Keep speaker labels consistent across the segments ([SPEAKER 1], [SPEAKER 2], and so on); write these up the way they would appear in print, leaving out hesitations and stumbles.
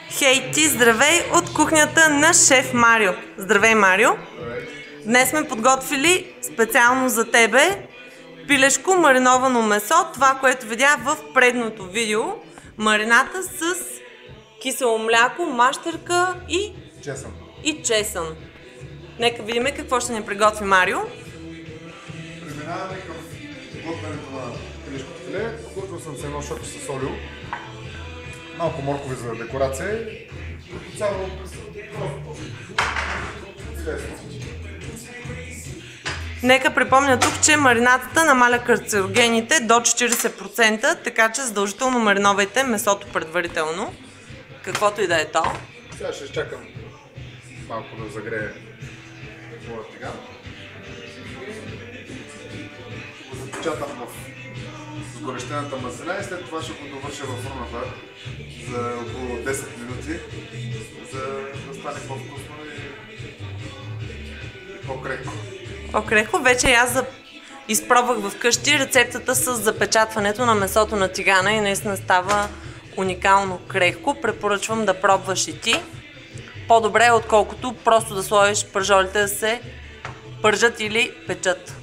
[SPEAKER 1] Хей ти, здравей от кухнята на шеф Марио. Здравей, Марио! Днес сме подготвили специално за тебе пилешко мариновано месо, това, което видя в предното видео. Марината с кисело мляко, мащерка и чесън. Нека видим какво ще ни приготви Марио.
[SPEAKER 2] Преминаваме към готвенето на пилешкото филе. Подготвил съм се едно шопи с олио, малко моркови за декорация и цяло
[SPEAKER 1] Нека припомня тук, че маринатата намаля канцерогените до 40%, така че задължително мариновайте месото предварително, каквото и да е то.
[SPEAKER 2] Сега ще изчакам малко да загрее моя тиган. Го запечатам с горещената мазнина и след това ще го довърша във фурната за около 10 минути, за да стане по-вкусно и по-крехко.
[SPEAKER 1] По-крехко. Вече аз изпробвах вкъщи рецептата с запечатването на месото на тигана и наистина става уникално крехко. Препоръчвам да пробваш и ти. По-добре е, отколкото просто да сложиш пържолите да се пържат или печат.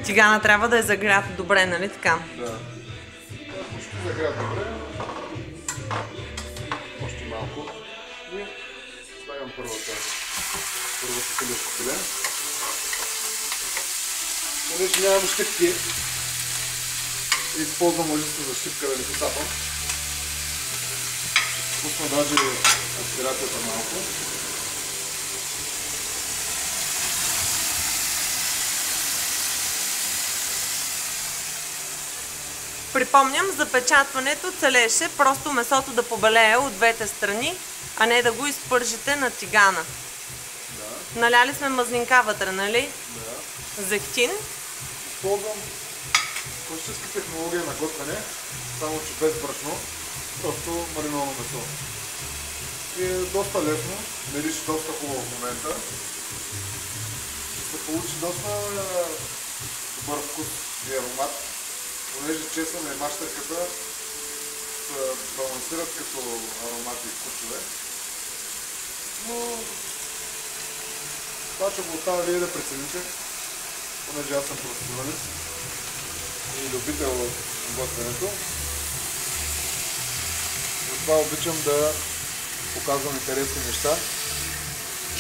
[SPEAKER 1] Тигана трябва да е загрят добре, нали така?
[SPEAKER 2] Да. Ще загрят добре. Още малко. И слагам първото пилешко филе. Понеже нямам щипки, използвам лъжица за щипка да не се цапам. Ще спусна даже аспирацията малко.
[SPEAKER 1] Припомням, запечатването целеше просто месото да побелее от двете страни, а не да го изпържите на тигана. Да. Наляли сме мазнинка вътре, нали?
[SPEAKER 2] Да.
[SPEAKER 1] Зехтин.
[SPEAKER 2] Използвам класическа технология на готвене, само че без брашно, просто мариновано месо. И е доста лесно, мирише доста хубаво в момента. Ще се получи доста добър вкус и аромат, понеже чесън и мащерката се балансират като аромати и вкусове. Но това ще го оставя вие да прецените, понеже аз съм професионалист и любител в готвенето. Затова обичам да показвам интересни неща,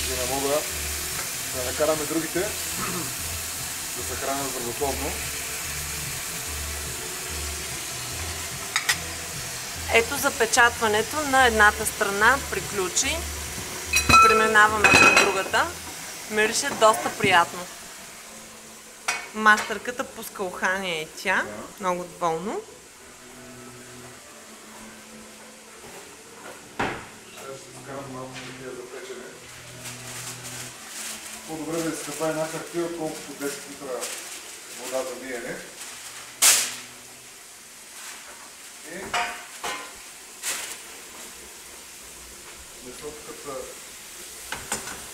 [SPEAKER 2] за да мога да накараме другите да се хранят здравословно.
[SPEAKER 1] Ето запечатването на едната страна приключи. Преминаваме към другата. Мирише доста приятно. Мастърката пуска ухание и тя. Много доволно.
[SPEAKER 2] Ще се скарам малко такива за печене. По-добре да изкъпа една хартия, отколкото 10 литра вода за миене. И месото като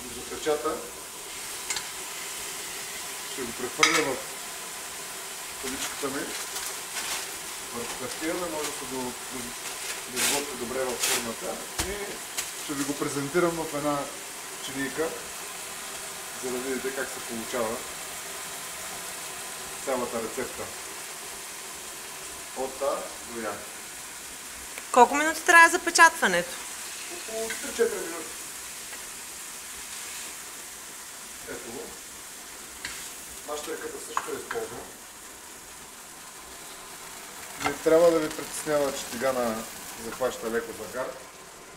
[SPEAKER 2] го запечата, ще го прехвърля в количката ми върху хартия, да може да го изготвя добре в формата и ще ви го презентирам в една чинийка, за да видите как се получава цялата рецепта от А до Я.
[SPEAKER 1] Колко минути трябва запечатването?
[SPEAKER 2] Около 3-4 минути. Ето го. Мащерката също е използвам. Не трябва да ви притеснява, че тигана захваща леко загар,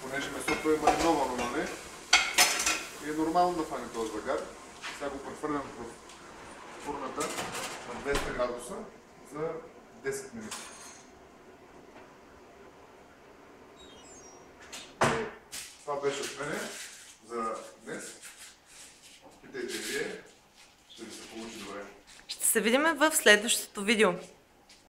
[SPEAKER 2] понеже месото е мариновано, нали? И е нормално да фане този загар. Сега го прехвърлям в фурната на 200 градуса за 10 минути. Това беше от мене за днес. Питайте вие, ще ви се получи добре.
[SPEAKER 1] Ще се видим в следващото видео.